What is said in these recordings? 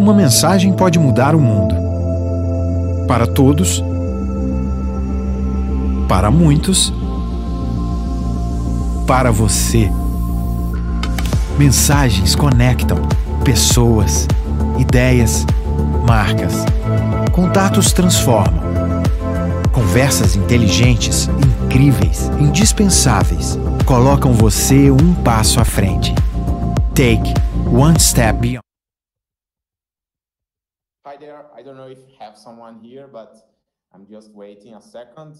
uma mensagem pode mudar o mundo. Para todos, para muitos, para você. Mensagens conectam pessoas, ideias, marcas. Contatos transformam. Conversas inteligentes, incríveis, indispensáveis, colocam você um passo à frente. Take one step beyond. Hi there. I don't know if you have someone here, but I'm just waiting a second.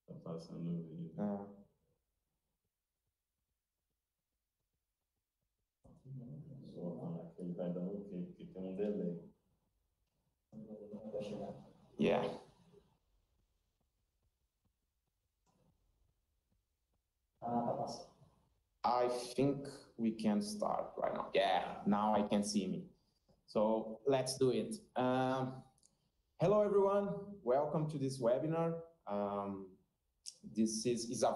Tá passando o vídeo. Ele vai dando o quê? Porque tem delay. Yeah. I think we can start right now. Yeah, now I can see me. So let's do it. Hello, everyone. Welcome to this webinar. This is a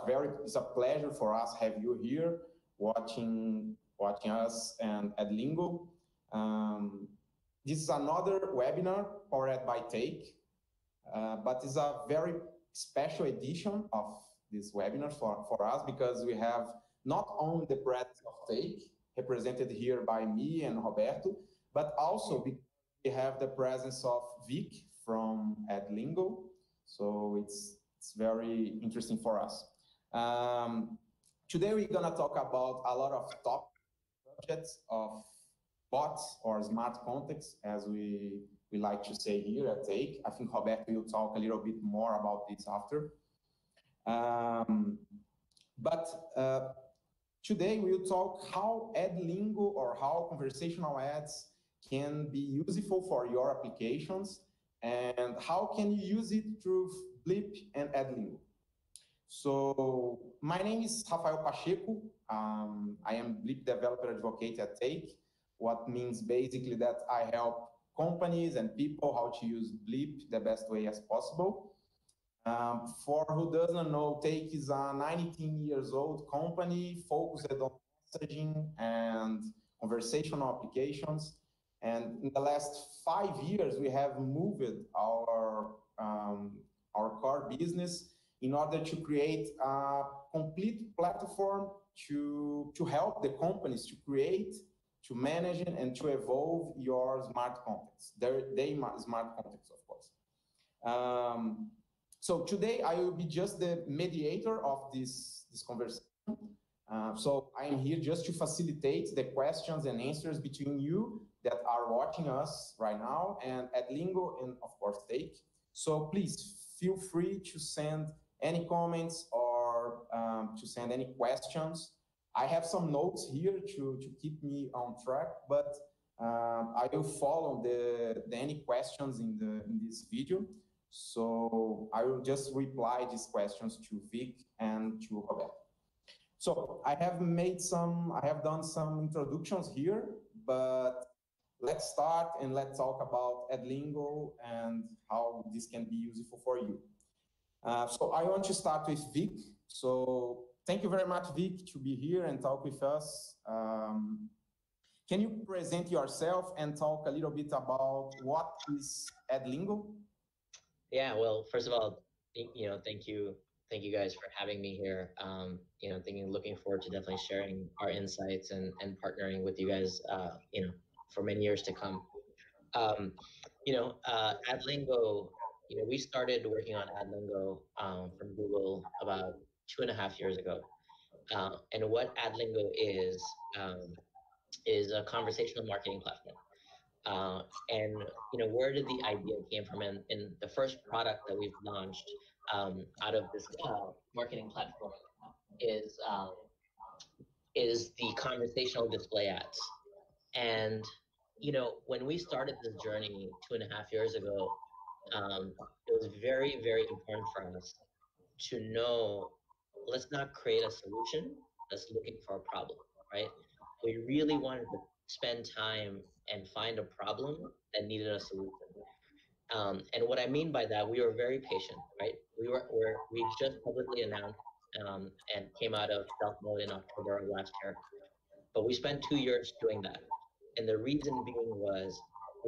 pleasure for us to have you here watching us and Adlingo. This is another webinar powered by Take, but it's a very special edition of this webinar for us because we have not only the presence of Take, represented here by me and Roberto, but also we have the presence of Vic from Adlingo. So it's very interesting for us. Today we're gonna talk about a lot of top subjects of bots or smart contacts, as we like to say here at Take. I think Roberto will talk a little bit more about this after. Today we'll talk how Adlingo or how conversational ads can be useful for your applications and how can you use it through Blip and Adlingo. So my name is Rafael Pacheco. I am Blip Developer Advocate at Take, what means basically that I help companies and people how to use Blip the best way as possible. For who doesn't know, Take is a 19 years old company focused on messaging and conversational applications. And in the last 5 years, we have moved our core business in order to create a complete platform to help the companies to create, to manage, and to evolve your smart contacts. They smart contacts, of course. So today I will be just the mediator of this conversation. So I am here just to facilitate the questions and answers between you that are watching us right now and Adlingo and of course Take. So please feel free to send any comments or to send any questions. I have some notes here to keep me on track, but I will follow any questions in this video. So I will just reply these questions to Vic and to Roberto. So I have done some introductions here, but let's start and let's talk about Adlingo and how this can be useful for you. So I want to start with Vic. So thank you very much, Vic, to be here and talk with us. Can you present yourself and talk a little bit about what is Adlingo? Yeah, well, first of all, thank you guys for having me here. Looking forward to definitely sharing our insights and partnering with you guys, for many years to come. Adlingo, we started working on Adlingo from Google about 2.5 years ago. And what Adlingo is a conversational marketing platform. Where did the idea came from? In the first product that we've launched out of this marketing platform is the conversational display ads. And when we started this journey 2.5 years ago, it was very, very important for us to know, let's not create a solution that's looking for a problem, right? We really wanted to spend time and find a problem that needed a solution. And what I mean by that, we were very patient, right? We just publicly announced and came out of stealth mode in October of last year. But we spent 2 years doing that. And the reason being was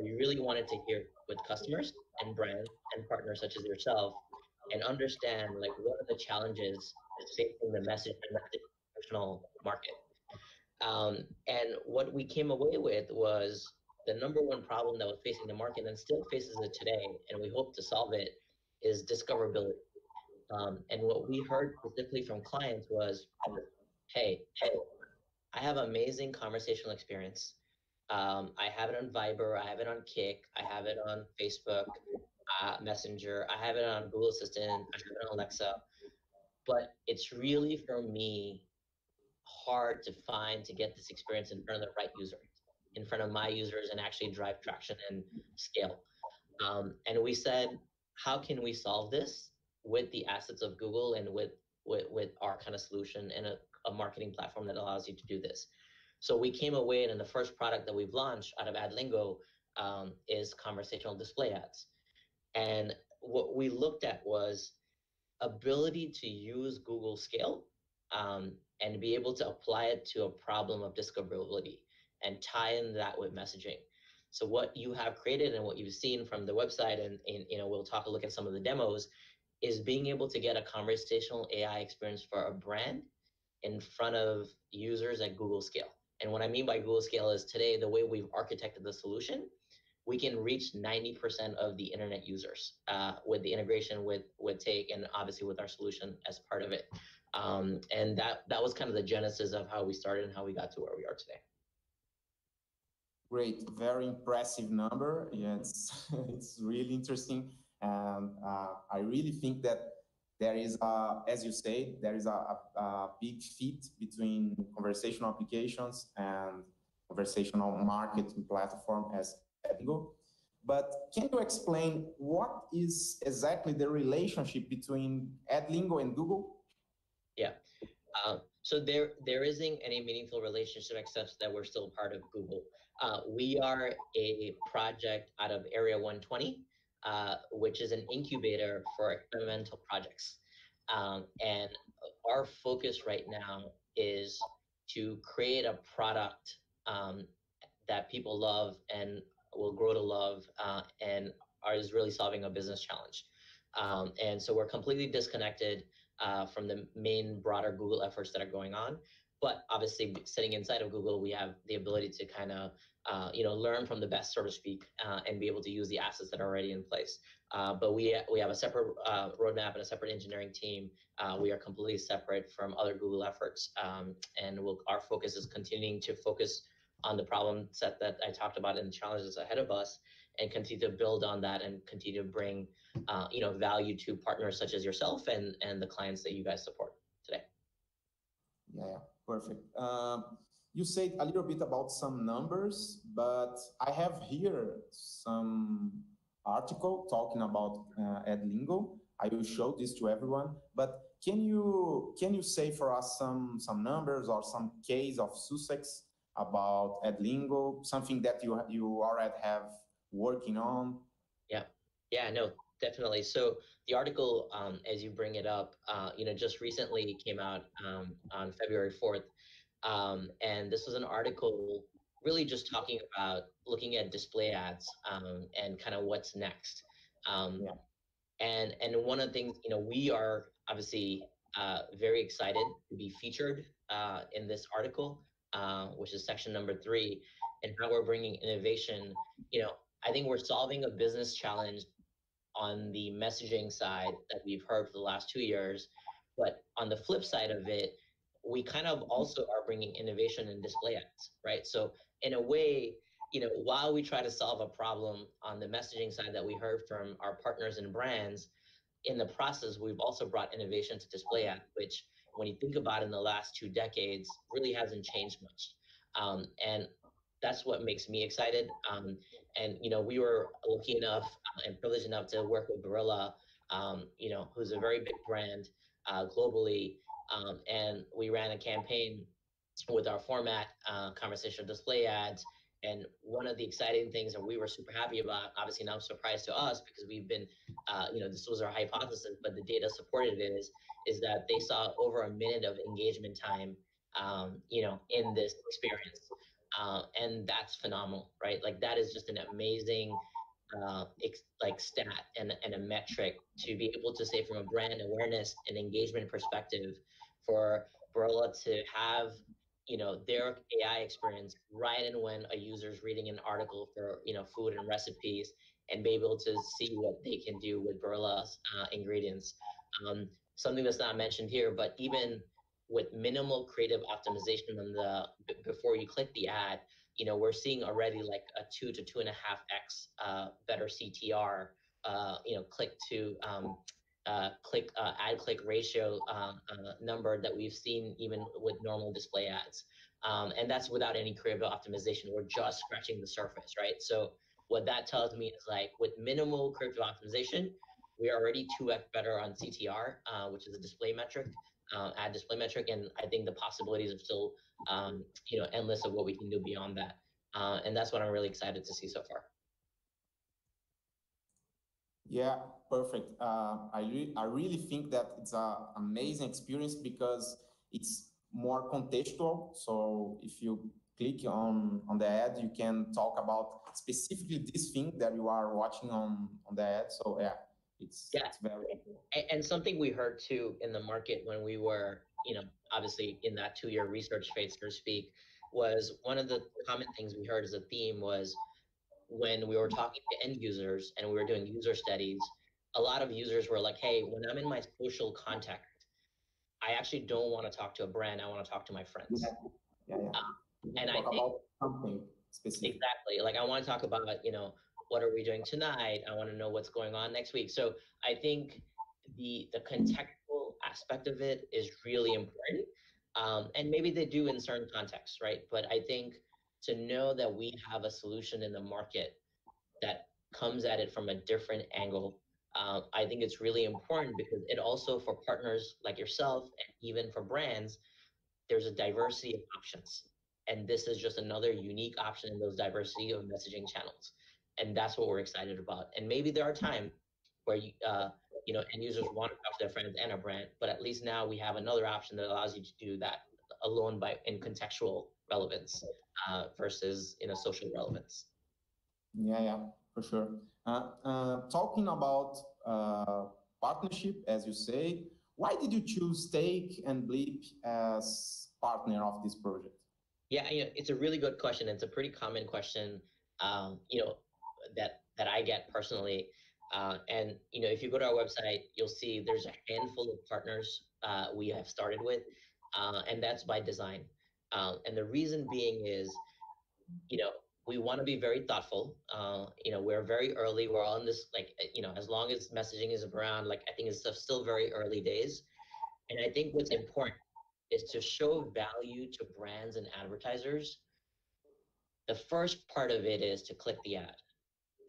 we really wanted to hear with customers and brands and partners such as yourself and understand like what are the challenges facing the message professional market. And what we came away with was the number one problem that was facing the market and still faces it today, and we hope to solve it, is discoverability. And what we heard specifically from clients was, hey, I have amazing conversational experience. I have it on Viber, I have it on Kick, I have it on Facebook Messenger, I have it on Google Assistant, I have it on Alexa, but it's really for me hard to find to get this experience in front of the right users, in front of my users, and actually drive traction and scale. And we said, how can we solve this with the assets of Google and with our kind of solution and a marketing platform that allows you to do this? So we came away, and the first product that we've launched out of Adlingo is conversational display ads. And what we looked at was ability to use Google Scale and be able to apply it to a problem of discoverability and tie in that with messaging. So what you have created and what you've seen from the website, and we'll talk a look at some of the demos, is being able to get a conversational AI experience for a brand in front of users at Google Scale. And what I mean by Google Scale is today, the way we've architected the solution, we can reach 90% of the internet users with the integration with Take, and obviously with our solution as part of it. And that was kind of the genesis of how we started and how we got to where we are today. Great, very impressive number. Yeah, it's really interesting, and I really think that there is, as you say, there is a big fit between conversational applications and conversational marketing platform as Adlingo. But can you explain what is exactly the relationship between Adlingo and Google? Yeah. So there isn't any meaningful relationship except that we're still part of Google. We are a project out of Area 120, which is an incubator for experimental projects. And our focus right now is to create a product that people love and will grow to love and is really solving a business challenge. And so we're completely disconnected from the main broader Google efforts that are going on. But obviously, sitting inside of Google, we have the ability to kind of learn from the best, so to speak, and be able to use the assets that are already in place. But we have a separate roadmap and a separate engineering team. We are completely separate from other Google efforts, and our focus is continuing to focus on the problem set that I talked about and the challenges ahead of us, and continue to build on that and continue to bring value to partners such as yourself and the clients that you guys support today. Yeah, perfect. You said a little bit about some numbers, but I have here some article talking about Adlingo. I will show this to everyone, but can you say for us some numbers or some case of success about Adlingo, something that you already have working on? Yeah, no, definitely. So the article, as you bring it up, just recently came out on February 4th. And this was an article really just talking about looking at display ads and kind of what's next. And one of the things, we are obviously very excited to be featured in this article, which is section number 3, and how we're bringing innovation. I think we're solving a business challenge on the messaging side that we've heard for the last 2 years. But on the flip side of it, we kind of also are bringing innovation in display ads, right? So in a way, while we try to solve a problem on the messaging side that we heard from our partners and brands, in the process, we've also brought innovation to display ads, which when you think about in the last 2 decades, really hasn't changed much. And that's what makes me excited. And we were lucky enough and privileged enough to work with Gorilla, who's a very big brand globally. And we ran a campaign with our format, conversational display ads. And one of the exciting things that we were super happy about, obviously not a surprise to us because we've been this was our hypothesis, but the data supported it, is that they saw over a minute of engagement time, in this experience. And that's phenomenal, right? Like that is just an amazing stat and a metric to be able to say from a brand awareness and engagement perspective for Barilla to have their AI experience right in when a user is reading an article for food and recipes and be able to see what they can do with Barilla's ingredients. Something that's not mentioned here, but even with minimal creative optimization on before you click the ad, we're seeing already like a 2 to 2.5x better CTR, click to ad click ratio number that we've seen even with normal display ads. And that's without any creative optimization. We're just scratching the surface, right? So what that tells me is like with minimal creative optimization, we're already 2x better on CTR, which is a display metric, ad display metric. And I think the possibilities are still, endless of what we can do beyond that. And that's what I'm really excited to see so far. Yeah, perfect. I really think that it's an amazing experience because it's more contextual. So if you click on the ad, you can talk about specifically this thing that you are watching on the ad. So yeah, it's very cool. And something we heard too in the market when we were, obviously in that 2-year research phase, so to speak, was one of the common things we heard as a theme was when we were talking to end users and we were doing user studies, a lot of users were like, hey, when I'm in my social contact, I actually don't want to talk to a brand. I want to talk to my friends. Yeah. And I think about something specific. Exactly. Like I want to talk about, what are we doing tonight? I want to know what's going on next week. So I think the contextual aspect of it is really important. And maybe they do in certain contexts, right? But I think to know that we have a solution in the market that comes at it from a different angle, I think it's really important because it also, for partners like yourself and even for brands, there's a diversity of options. And this is just another unique option in those diversity of messaging channels. And that's what we're excited about. And maybe there are times where end users want to talk to their friends and a brand, but at least now we have another option that allows you to do that alone in contextual relevance versus social relevance. Yeah, for sure. Talking about partnership, as you say, why did you choose Take and Bleep as partner of this project? Yeah, it's a really good question. It's a pretty common question, that I get personally. And if you go to our website, you'll see there's a handful of partners we have started with, and that's by design. And the reason being is, we want to be very thoughtful. We're very early. We're on this, as long as messaging is around, I think it's still very early days. And I think what's important is to show value to brands and advertisers. The first part of it is to click the ad.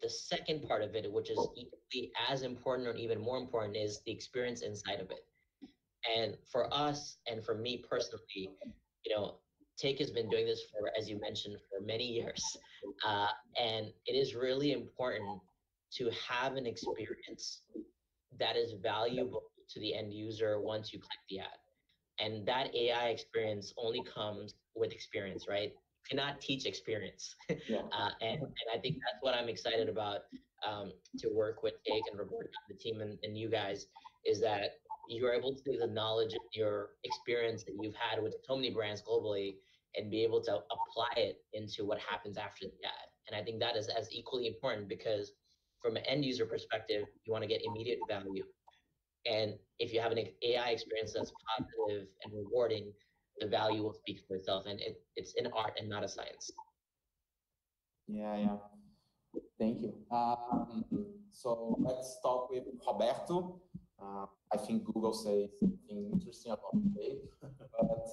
The second part of it, which is equally as important or even more important, is the experience inside of it. And for us, and for me personally, Take has been doing this for, as you mentioned, for many years. And it is really important to have an experience that is valuable to the end user once you click the ad. And that AI experience only comes with experience, right? You cannot teach experience. Yeah. And I think that's what I'm excited about, to work with Take and Roberto, the team, and you guys, is that you're able to take the knowledge and your experience that you've had with so many brands globally and be able to apply it into what happens after the ad. And I think that is as equally important because from an end user perspective, you want to get immediate value. And if you have an AI experience that's positive and rewarding, the value will speak for itself. And it's an art and not a science. Yeah. Thank you. So let's talk with Roberto. I think Google says something interesting about Take, but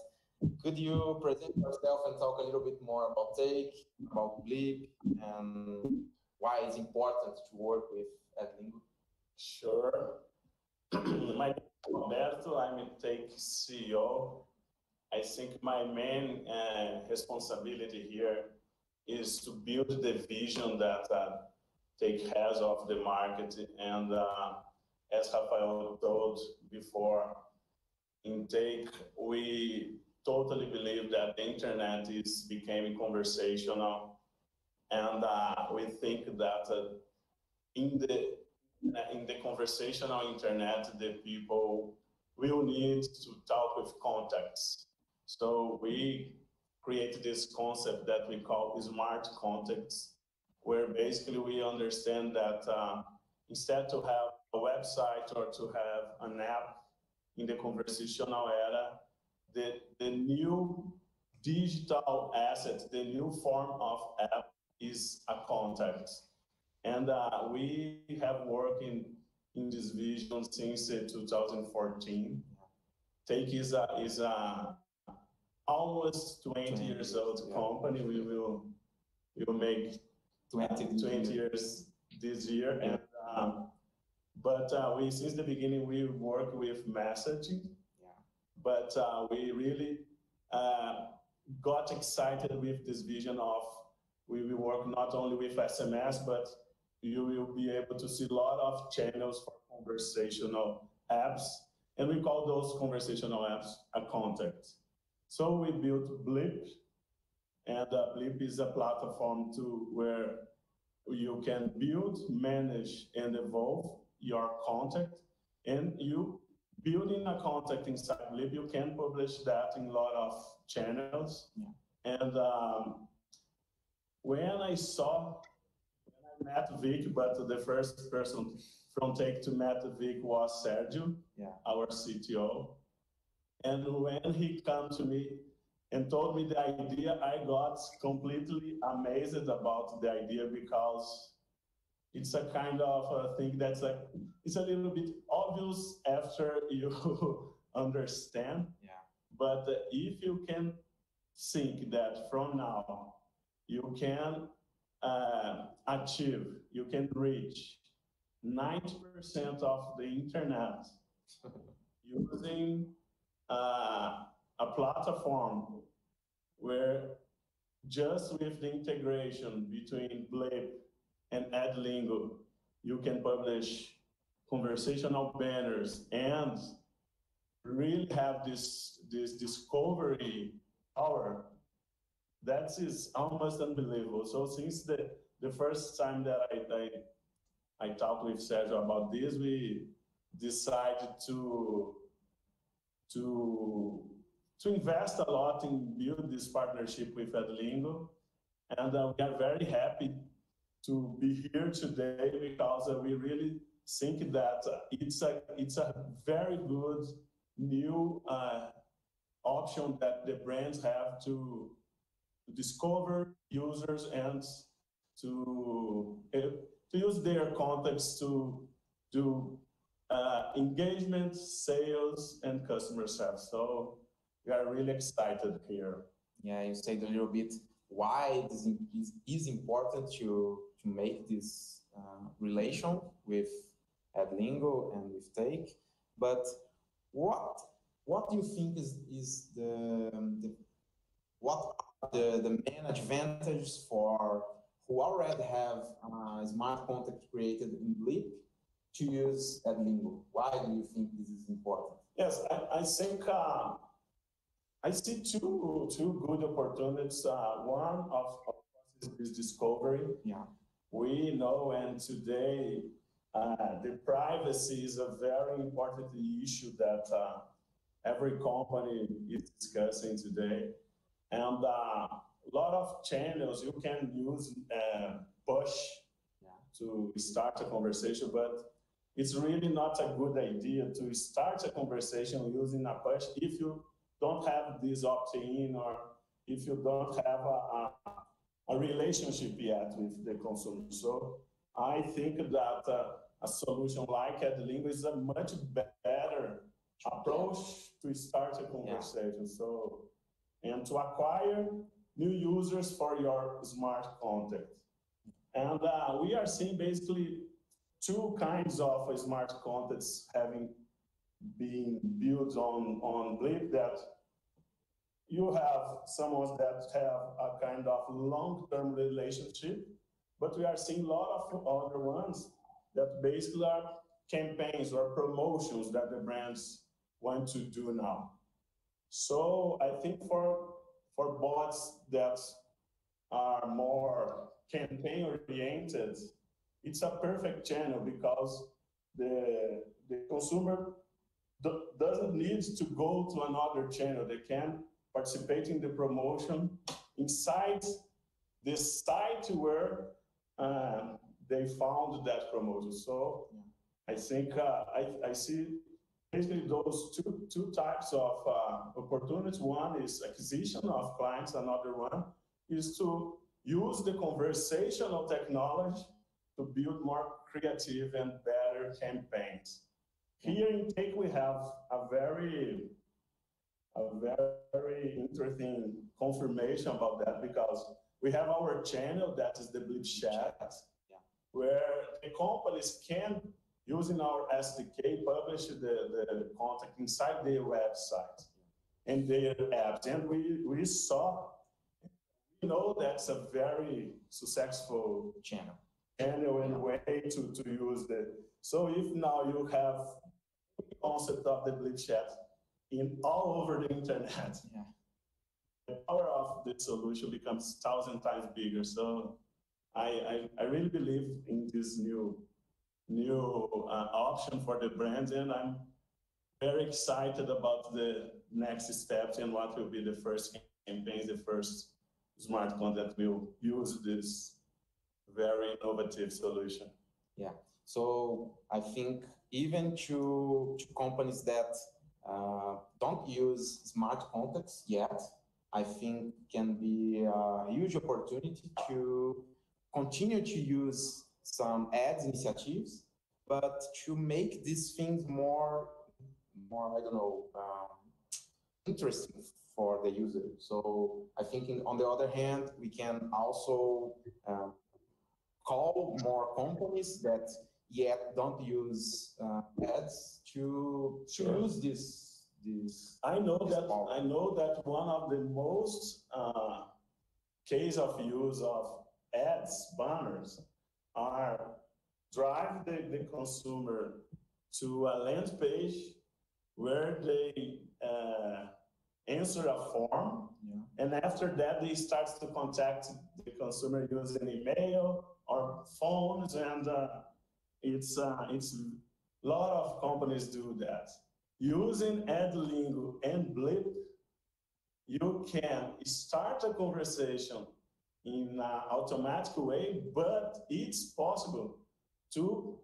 could you present yourself and talk a little bit more about Take, about Bleep, and why it's important to work with Adlingo? Sure. My name is Roberto. I'm a Take CEO. I think my main responsibility here is to build the vision that take heads of the market. And as Rafael told before, in Take, we totally believe that the internet is becoming conversational, and we think that in the conversational internet, the people will need to talk with contacts. So we create this concept that we call smart contacts, where basically we understand that instead to have a website or to have an app in the conversational era, the new digital asset, the new form of app is a contact. And we have worked in this vision since 2014. Take is a almost 20 years old company. We will make 20 years this year. And but we since the beginning we work with messaging. But we really got excited with this vision of we will work not only with SMS, but you will be able to see a lot of channels for conversational apps, and we call those conversational apps a contact. So we built Blip, and Blip is a platform where you can build, manage, and evolve your contact, and you building a contact inside Blip, you can publish that in a lot of channels. And when I met Vic, but the first person from Take to meet Vic was Sergio, our CTO. And when he came to me and told me the idea, I got completely amazed about the idea, because it's a kind of a thing that's it's a little bit obvious after you understand. But if you can think that from now you can achieve, you can reach 90% of the internet using a platform where just with the integration between Blip and Adlingo, you can publish conversational banners and really have this discovery power. That is almost unbelievable. So since the first time that I talked with Sergio about this, we decided to invest a lot in build this partnership with Adlingo, and we are very happy to be here today, because we really think that it's a very good new option that the brands have to discover users and to use their contacts to do engagement, sales, and customer service. So we are really excited here. Yeah, you said a little bit why it is important to make this relation with Adlingo and with Take. But what do you think is what are the main advantages for who already have smart contact created in Blip to use Adlingo? Why do you think this is important? Yes, I think I see two good opportunities. One of course is discovery. We know, and today the privacy is a very important issue that every company is discussing today. And a lot of channels you can use push to start a conversation, but it's really not a good idea to start a conversation using a push if you don't have this opt-in, or if you don't have a relationship yet with the consumer. So I think that a solution like Adlingo is a much better approach to start a conversation. So, and to acquire new users for your smart contact. And we are seeing basically two kinds of smart contacts having been built on Blip. That you have someone that have a kind of long-term relationship, but we are seeing a lot of other ones that basically are campaigns or promotions that the brands want to do now. So I think for bots that are more campaign oriented, it's a perfect channel because the consumer doesn't need to go to another channel. They can participate in the promotion inside the site where they found that promotion. So I think I see basically those two types of opportunities. One is acquisition of clients. Another one is to use the conversational technology to build more creative and better campaigns. Here in Take, we have a very interesting confirmation about that, because we have our channel that is the Blip Chat, where the companies can, using our SDK, publish the content inside their website and their apps. And we saw, you know, that's a very successful channel and way to use the. So if now you have the concept of the Blip Chat in all over the internet, the power of the solution becomes 1,000 times bigger. So I really believe in this new option for the brands, and I'm very excited about the next steps and what will be the first campaigns, the first smart contract will use this very innovative solution. Yeah. So I think even to companies that don't use smart contracts yet, I think can be a huge opportunity to continue to use some ads initiatives, but to make these things more I don't know, interesting for the user. So I think on the other hand, we can also call more companies that yet don't use ads to use this. I know that one of the most case of use of ads, banners, are drive the consumer to a land page where they answer a form, and after that they start to contact the consumer using email or phones, and it's a lot of companies do that. Using Adlingo and Blip, you can start a conversation in an automatic way, but it's possible to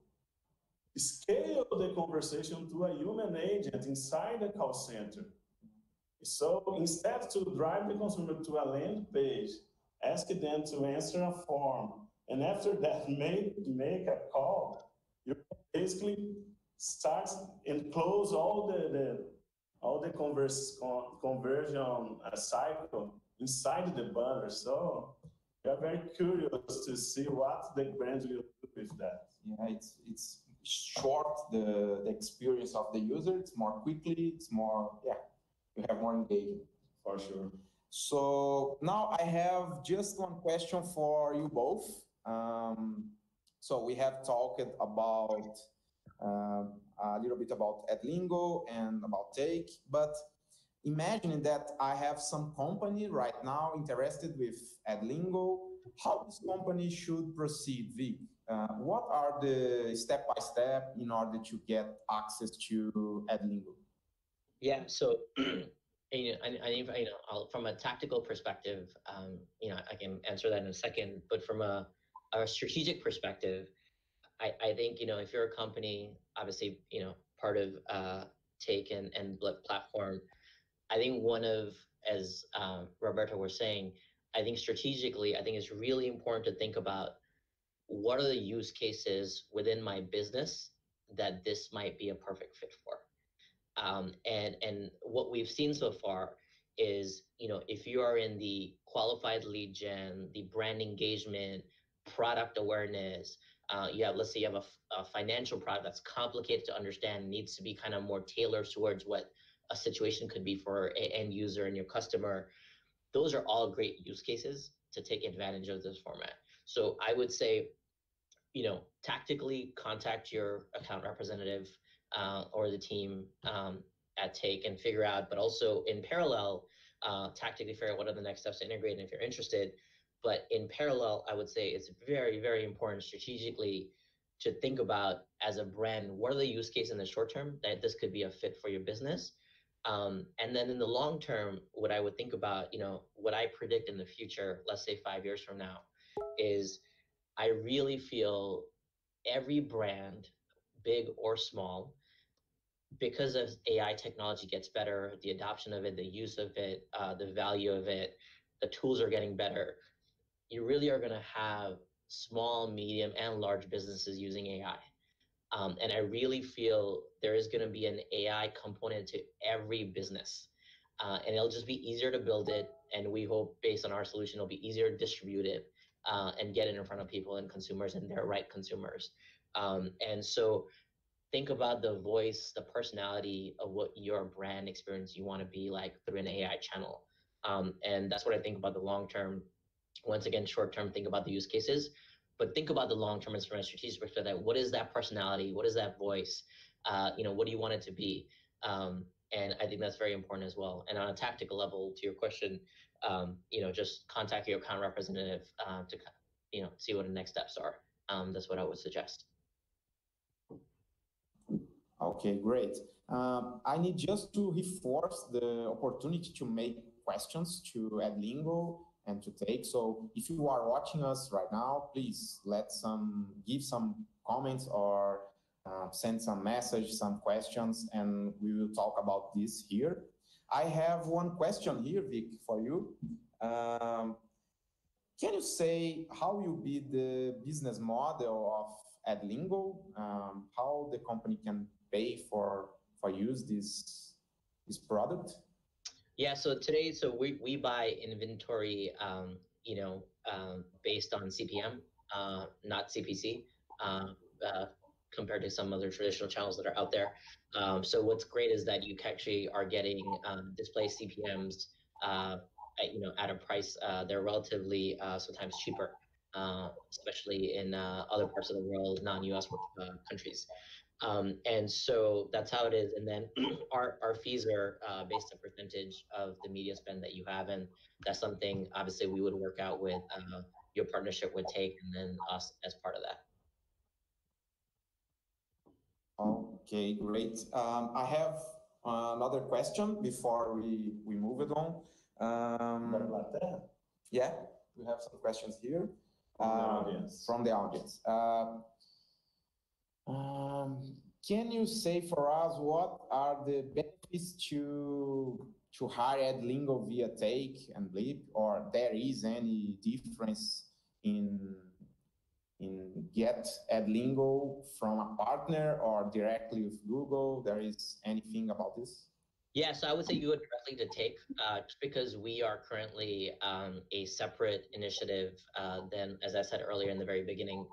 scale the conversation to a human agent inside the call center. So instead to drive the consumer to a land page, ask them to answer a form, and after that make a call, you basically start and close all the conversion cycle inside the banner. So we are very curious to see what the brands will do with that. Yeah, it's short the experience of the user. It's more quickly. It's more you have more engagement for sure. So now I have just one question for you both. So we have talked about a little bit about Adlingo and about Take, but imagining that I have some company right now interested with Adlingo, how this company should proceed, Vic? What are the step-by-step in order to get access to Adlingo? Yeah, so from a tactical perspective, I can answer that in a second. But from a strategic perspective, I think if you're a company, obviously part of Take and Blip platform, I think one of, as Roberto was saying, I think strategically, I think it's really important to think about what are the use cases within my business that this might be a perfect fit for. And what we've seen so far is, if you are in the qualified lead gen, the brand engagement, product awareness, let's say you have a financial product that's complicated to understand, needs to be kind of more tailored towards what a situation could be for an end user and your customer. Those are all great use cases to take advantage of this format. So I would say, tactically contact your account representative or the team at Take and figure out, but also in parallel, tactically figure out what are the next steps to integrate and if you're interested. But in parallel, I would say it's very, very important strategically to think about as a brand, what are the use cases in the short term that this could be a fit for your business? And then in the long term, what I would think about, what I predict in the future, let's say 5 years from now, is I really feel every brand, big or small, because as AI technology gets better, the adoption of it, the use of it, the value of it, the tools are getting better, you really are going to have small, medium, and large businesses using AI. And I really feel there is going to be an AI component to every business. And it'll just be easier to build it. And we hope, based on our solution, it'll be easier to distribute it and get it in front of people and consumers and their right consumers. And so think about the voice, the personality of what your brand experience you want to be like through an AI channel. And that's what I think about the long term. Once again, short term, think about the use cases, but think about the long term from a strategic perspective. What is that personality? What is that voice? What do you want it to be? And I think that's very important as well. And on a tactical level, to your question, just contact your account representative to see what the next steps are. That's what I would suggest. Okay, great. I need just to reinforce the opportunity to make questions to Adlingo and to Take. So if you are watching us right now, please give some comments or send some message, some questions, and we will talk about this here. I have one question here, Vic, for you. Can you say how will be the business model of Adlingo? How the company can pay for use this product? Yeah, so today, we buy inventory, based on CPM, not CPC, compared to some other traditional channels that are out there. So what's great is that you actually are getting display CPMs, at a price they're relatively sometimes cheaper, especially in other parts of the world, non-US countries. And so that's how it is. And then our fees are based on percentage of the media spend that you have. And that's something, obviously, we would work out with your partnership with Take and then us as part of that. Okay, great. I have another question before we move it on. Yeah, we have some questions here from the audience. Can you say for us what are the benefits to hire Adlingo via Take and Blip, or there is any difference in get Adlingo from a partner or directly with Google? There is anything about this? Yeah, so I would say you go directly to Take, just because we are currently a separate initiative than, as I said earlier in the very beginning,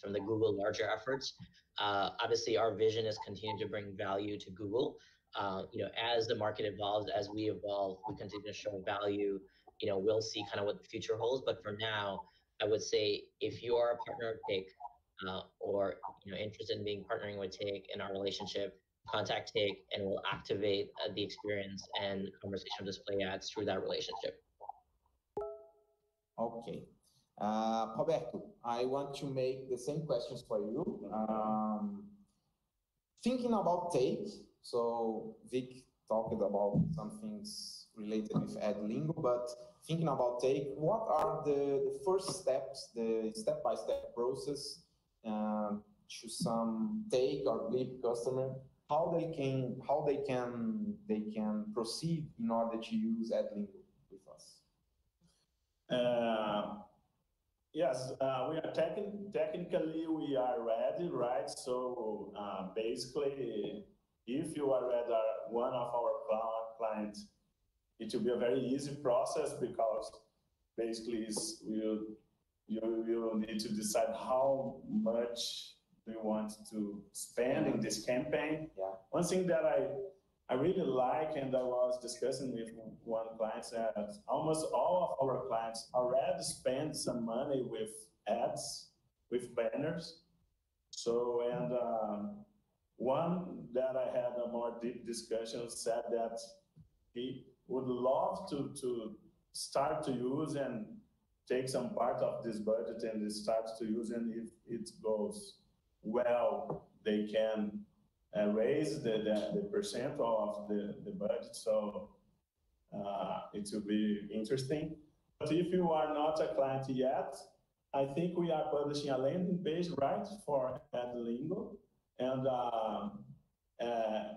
from the Google larger efforts. Obviously, our vision is continue to bring value to Google. As the market evolves, as we evolve, we continue to show value. We'll see kind of what the future holds. But for now, I would say if you are a partner of Take or interested in partnering with Take in our relationship, contact Take and we'll activate the experience and conversational display ads through that relationship. Okay. Roberto, I want to make the same questions for you. Thinking about Take, so Vic talked about some things related with Adlingo, but thinking about Take, what are the first steps, the step-by-step process to some Take or Blip customer, how they can proceed in order to use Adlingo with us? Yes, we are technically we are ready, right? So basically, if you are ready, one of our clients, it will be a very easy process because basically you will need to decide how much we want to spend in this campaign. Yeah. One thing that I really like, and I was discussing with one client that almost all of our clients already spend some money with ads, with banners. So, and one that I had a more deep discussion said that he would love to start to use and take some part of this budget and start to use, and if it goes well, they can raise the percent of the budget. So it will be interesting. But if you are not a client yet, I think we are publishing a landing page, right, for Adlingo. And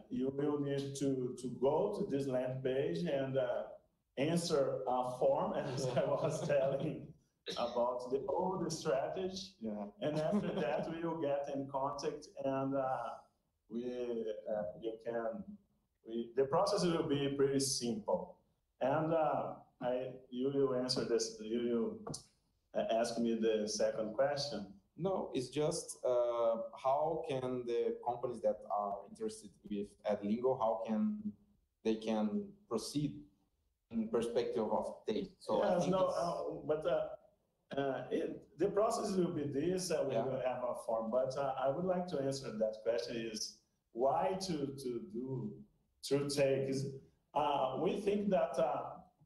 you will need to go to this landing page and answer a form, as I was telling about the old strategy. Yeah. And after that, we will get in contact and the process will be pretty simple. And you will answer this, you will ask me the second question. No, it's just how can the companies that are interested with Adlingo, how can they can proceed in perspective of data? So yes, the process will be this, we will have a form, but I would like to answer that question is why to do through take is, we think that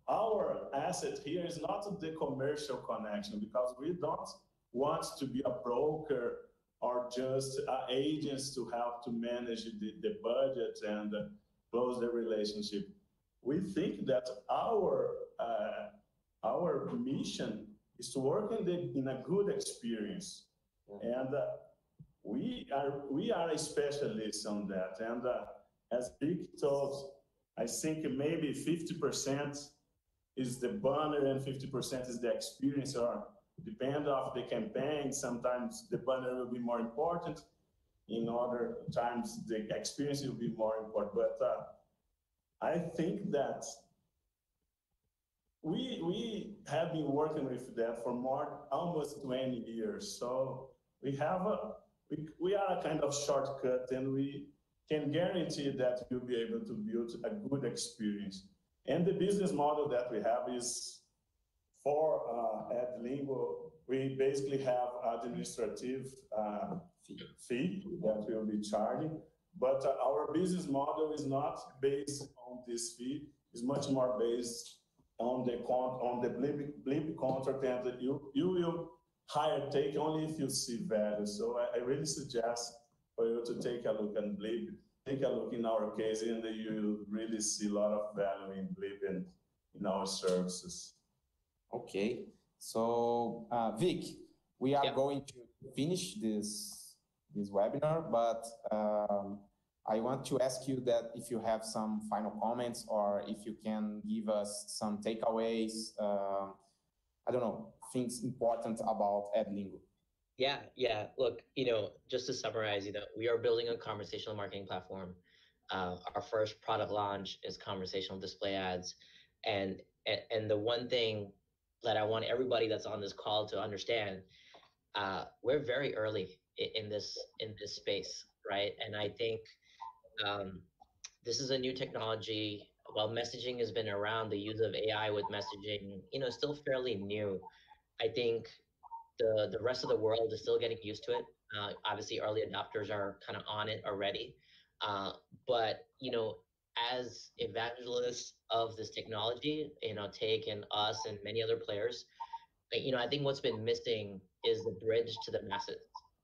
our asset here is not the commercial connection, because we don't want to be a broker or just agents to help to manage the budget and close the relationship. We think that our mission is to work in a good experience, and we are a specialist on that. And as Vic told, I think maybe 50% is the banner and 50% is the experience, or depend of the campaign. Sometimes the banner will be more important. In other times, the experience will be more important. But I think that we have been working with that for almost 20 years. So we are a kind of shortcut, and we can guarantee that we'll be able to build a good experience. And the business model that we have is for Adlingo, we basically have administrative fee that we'll be charging, but our business model is not based on this fee. It's much more based on the blip contract, and you will take only if you see value. So I really suggest for you to take a look and blip. Take a look in our case, and you really see a lot of value in blip and in our services. Okay, so Vic, we are going to finish this webinar, but I want to ask you that if you have some final comments, or if you can give us some takeaways, I don't know, things important about Adlingo. Yeah. Look, just to summarize, we are building a conversational marketing platform. Our first product launch is conversational display ads, and the one thing that I want everybody that's on this call to understand, we're very early in this space, right? And I think this is a new technology. While messaging has been around, the use of AI with messaging, still fairly new. I think the rest of the world is still getting used to it. Obviously, early adopters are kind of on it already. But, as evangelists of this technology, Take and us and many other players, I think what's been missing is the bridge to the masses,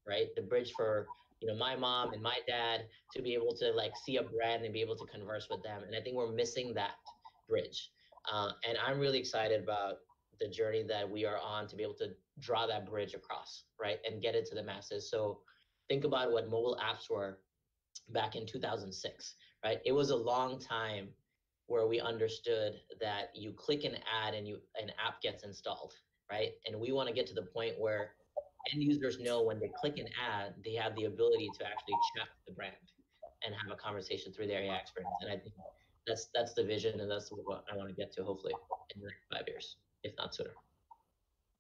right? The bridge for, my mom and my dad to be able to see a brand and be able to converse with them. And I think we're missing that bridge. And I'm really excited about the journey that we are on to be able to draw that bridge across, right? And get it to the masses. So think about what mobile apps were back in 2006, right? It was a long time where we understood that you click an ad and an app gets installed, right? And we want to get to the point where end users know when they click an ad, they have the ability to actually chat with the brand and have a conversation through their AI experience. And I think that's the vision, and that's what I want to get to, hopefully, in the next 5 years, if not sooner.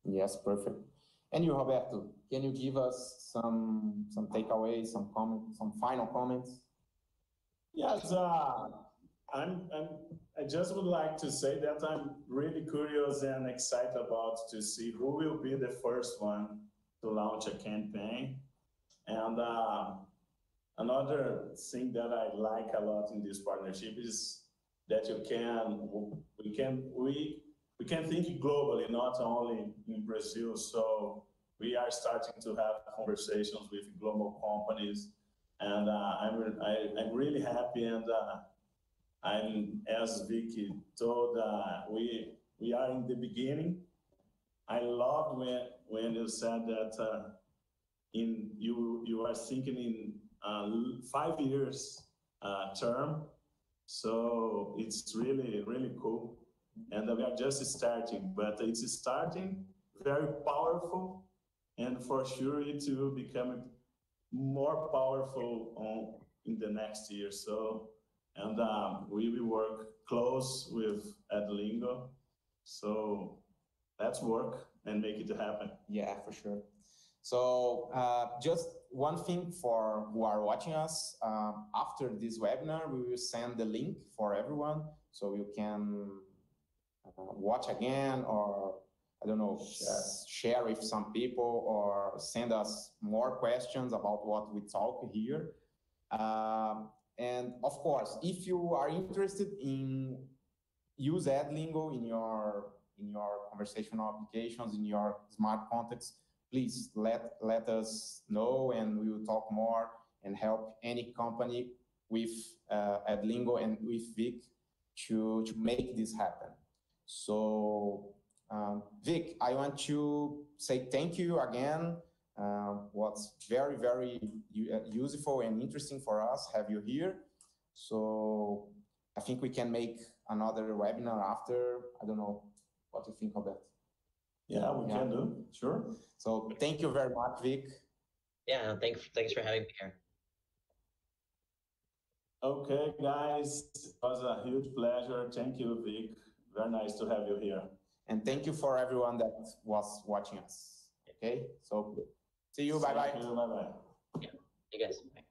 Yes, perfect. And you, Roberto, can you give us some takeaways, some comments, some final comments? Yes, I just would like to say that I'm really curious and excited about to see who will be the first one to launch a campaign. And another thing that I like a lot in this partnership is that we can think globally, not only in Brazil. So we are starting to have conversations with global companies, and I'm really happy. And I'm, as Vicky told, we are in the beginning. I loved when you said that you are thinking in 5 years term. So it's really cool, and we are just starting, but it's starting very powerful, and for sure it will become more powerful in the next year. So, and we will work close with Adlingo. So let's work and make it happen. Yeah, for sure. So just one thing for who are watching us, after this webinar, we will send the link for everyone so you can watch again, or I don't know, share with some people, or send us more questions about what we talk here. And of course, if you are interested in use Adlingo in your conversational applications, in your smart contacts, please let us know, and we will talk more and help any company with Adlingo and with Vic to make this happen. So, Vic, I want to say thank you again. What's very useful and interesting for us have you here. So I think we can make another webinar after. I don't know what you think of that. Yeah, we can do, sure. So thank you very much, Vic. Yeah, thanks for having me here. Okay, guys, it was a huge pleasure. Thank you, Vic. Very nice to have you here. And thank you for everyone that was watching us. Okay, so see you. Bye-bye. Bye-bye. Yeah, you guys. Bye.